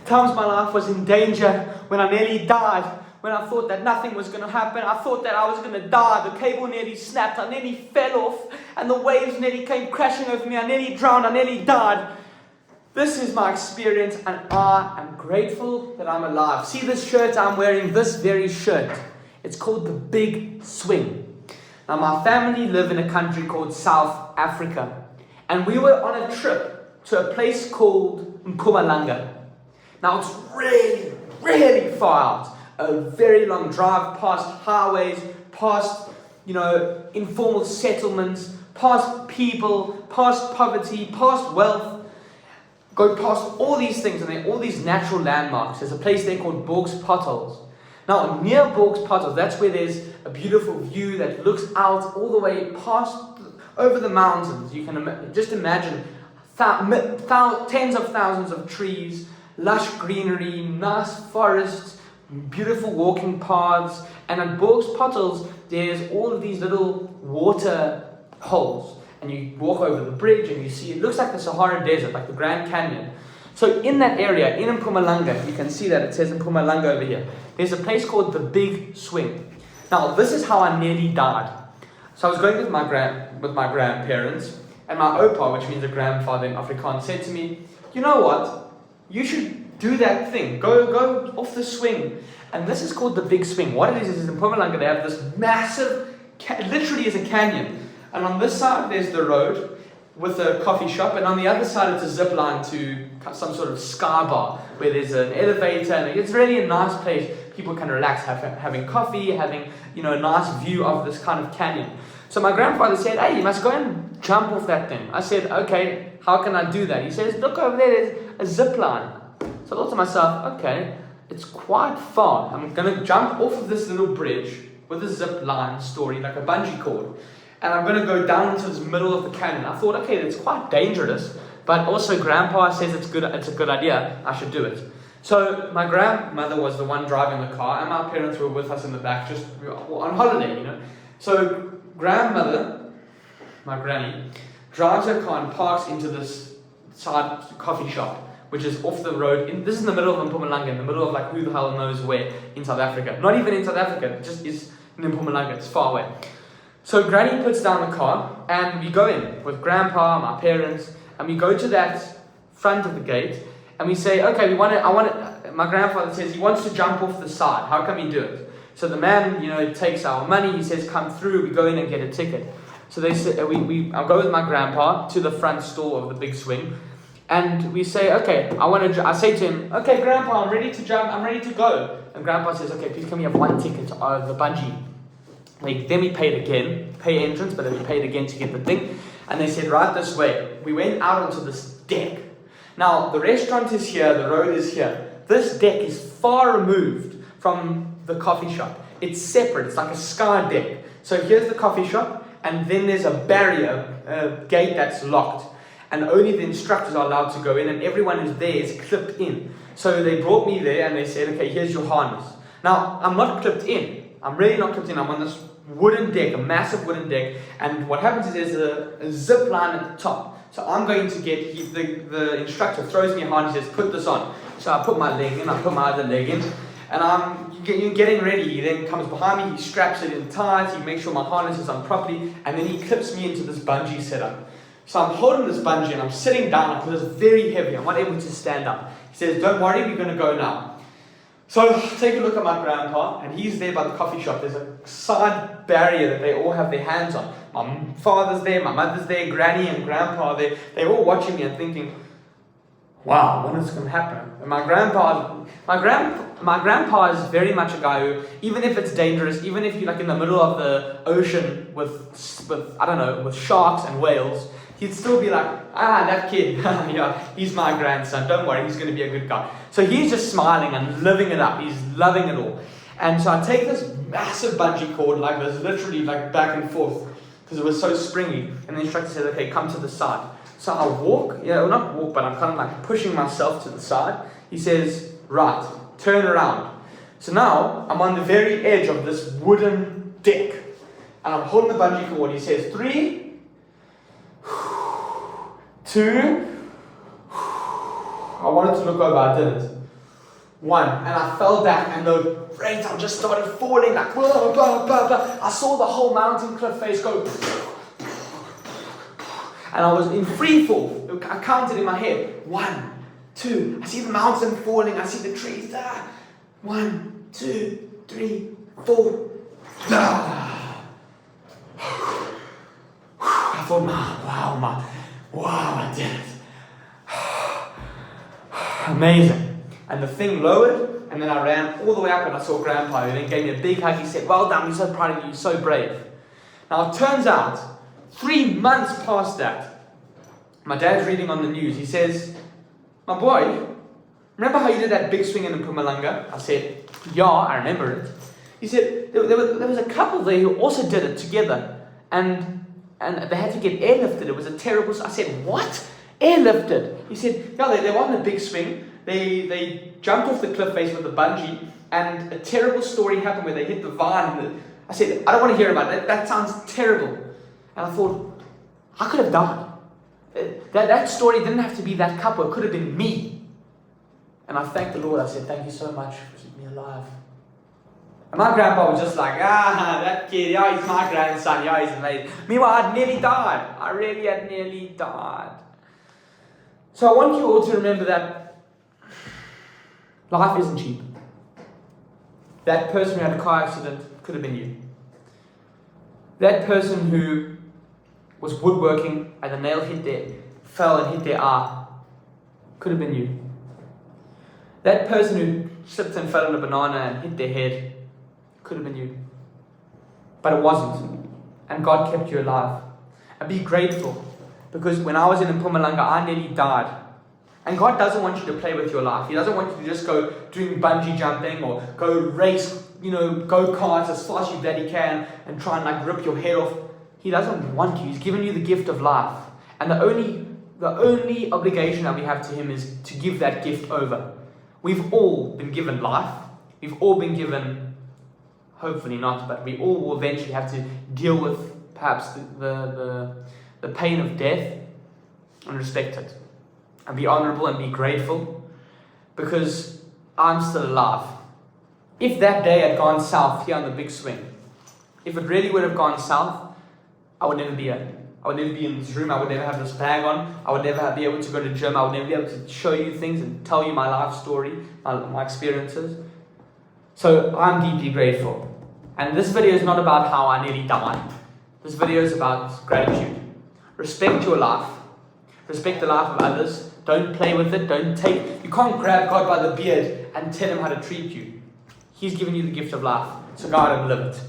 times my life was in danger, when I nearly died, when I thought that nothing was going to happen, I thought that I was going to die, the cable nearly snapped, I nearly fell off, and the waves nearly came crashing over me, I nearly drowned, I nearly died. This is my experience, and I am grateful that I'm alive. See this shirt I'm wearing, this very shirt. It's called the Big Swing. Now my family live in a country called South Africa, and we were on a trip to a place called Mpumalanga. Now it's really, really far out. A very long drive past highways, past, informal settlements, past people, past poverty, past wealth. Go past all these things, and then all these natural landmarks. There's a place there called Borg's Potholes. Now, near Borg's Potholes, that's where there's a beautiful view that looks out all the way past, over the mountains. You can just imagine tens of thousands of trees, lush greenery, nice forests, beautiful walking paths. And at Borg's Potholes, there's all of these little water holes. And you walk over the bridge and you see, it looks like the Sahara Desert, like the Grand Canyon. So in that area, in Mpumalanga, you can see that it says Mpumalanga over here. There's a place called the Big Swing. Now, this is how I nearly died. So I was going with my grandparents, and my opa, which means a grandfather in Afrikaans, said to me, you know what? You should do that thing. Go off the swing. And this is called the Big Swing. What it is in Mpumalanga, they have this massive, literally is a canyon. And on this side, there's the road with a coffee shop, and on the other side, it's a zip line to some sort of sky bar where there's an elevator, and it's really a nice place. People can relax, having coffee, having a nice view of this kind of canyon. So my grandfather said, hey, you must go and jump off that thing. I said, okay, how can I do that? He says, look over there, there's a zip line. So I thought to myself, okay, it's quite far. I'm going to jump off of this little bridge with a zip line story, like a bungee cord. And I'm going to go down into this middle of the canyon. I thought, okay, that's quite dangerous, but also Grandpa says it's a good idea, I should do it. So my grandmother was the one driving the car, and my parents were with us in the back, just on holiday, So grandmother, my granny, drives her car and parks into this side coffee shop, which is off the road. This is in the middle of Mpumalanga, in the middle of like who the hell knows where in South Africa. Not even in South Africa, it just is in Mpumalanga, it's far away. So Granny puts down the car, and we go in with Grandpa, my parents, and we go to that front of the gate, and we say, okay, my grandfather says he wants to jump off the side. How can we do it? So the man, takes our money. He says, come through. We go in and get a ticket. So they say, I'll go with my grandpa to the front store of the Big Swing, and we say, okay, I say to him, okay, Grandpa, I'm ready to jump. I'm ready to go. And Grandpa says, okay, please can we have one ticket of the bungee? Then we paid again, pay entrance, but then we paid again to get the thing. And they said, right this way. We went out onto this deck. Now, the restaurant is here, the road is here. This deck is far removed from the coffee shop. It's separate, it's like a sky deck. So here's the coffee shop, and then there's a barrier, a gate that's locked. And only the instructors are allowed to go in, and everyone who's there is clipped in. So they brought me there, and they said, okay, here's your harness. Now, I'm not clipped in. I'm really not clipped in. I'm on this wooden deck, a massive wooden deck, and what happens is there's a zip line at the top. So I'm going to get, the instructor throws me a harness, he says, put this on. So I put my leg in, I put my other leg in, and I'm getting ready. He then comes behind me, he straps it in tight, he makes sure my harness is on properly, and then he clips me into this bungee setup. So I'm holding this bungee and I'm sitting down because it's very heavy, I'm not able to stand up. He says, don't worry, we're going to go now. So take a look at my grandpa, and he's there by the coffee shop. There's a side barrier that they all have their hands on. My father's there, my mother's there, Granny and Grandpa there. They're all watching me and thinking, wow, when is this going to happen? And my grandpa is very much a guy who, even if it's dangerous, even if you're like in the middle of the ocean with sharks and whales, he'd still be like, that kid, yeah, he's my grandson, don't worry, he's going to be a good guy. So he's just smiling and living it up, he's loving it all. And so I take this massive bungee cord like this, literally like back and forth, because it was so springy. And the instructor said, okay, come to the side. So I walk, not walk, but I'm kind of like pushing myself to the side. He says, right, turn around. So now I'm on the very edge of this wooden deck, and I'm holding the bungee cord. He says, 3, 2, I wanted to look over, I didn't. 1, and I fell back, and the raindrops just started falling like blah, blah, blah, blah. I saw the whole mountain cliff face go, and I was in free fall. I counted in my head, 1, 2. I see the mountain falling. I see the trees. 1, 2, 3, 4. I thought, wow, I did it. Amazing. And the thing lowered, and then I ran all the way up, and I saw Grandpa, who then gave me a big hug. He said, well done, we're so proud of you, so brave. Now it turns out, 3 months past that, my dad's reading on the news. He says, my boy, remember how you did that big swing in Mpumalanga? I said, yeah, I remember it. He said, there was a couple there who also did it together, and they had to get airlifted. It was a terrible... I said, what? Airlifted? He said, yeah, they were on the big swing. They jumped off the cliff face with the bungee, and a terrible story happened where they hit the vine. I said, I don't want to hear about it. That sounds terrible. And I thought, I could have died. That story didn't have to be that couple. It could have been me. And I thanked the Lord. I said, thank you so much for keeping me alive. And my grandpa was just like, that kid, yeah, he's my grandson, yeah, he's amazing. Meanwhile, I'd nearly died. I really had nearly died. So I want you all to remember that life isn't cheap. That person who had a car accident could have been you. That person who was woodworking and the nail fell and hit their eye could have been you. That person who slipped and fell on a banana and hit their head could have been you. But it wasn't. And God kept you alive. And be grateful. Because when I was in Mpumalanga, I nearly died. And God doesn't want you to play with your life. He doesn't want you to just go doing bungee jumping or go race, go-karts as fast as Daddy can and try and rip your head off. He doesn't want you. He's given you the gift of life. And the only obligation that we have to Him is to give that gift over. We've all been given life. We've all been given, hopefully not, but we all will eventually have to deal with perhaps the pain of death and respect it. And be honorable and be grateful because I'm still alive. If that day had gone south here on the big swing, if it really would have gone south, I would never be here. I would never be in this room. I would never have this bag on. I would never be able to go to the gym. I would never be able to show you things and tell you my life story, my experiences. So I'm deeply grateful. And this video is not about how I nearly died. This video is about gratitude. Respect your life. Respect the life of others. Don't play with it. You can't grab God by the beard and tell Him how to treat you. He's given you the gift of life. So go out and live it.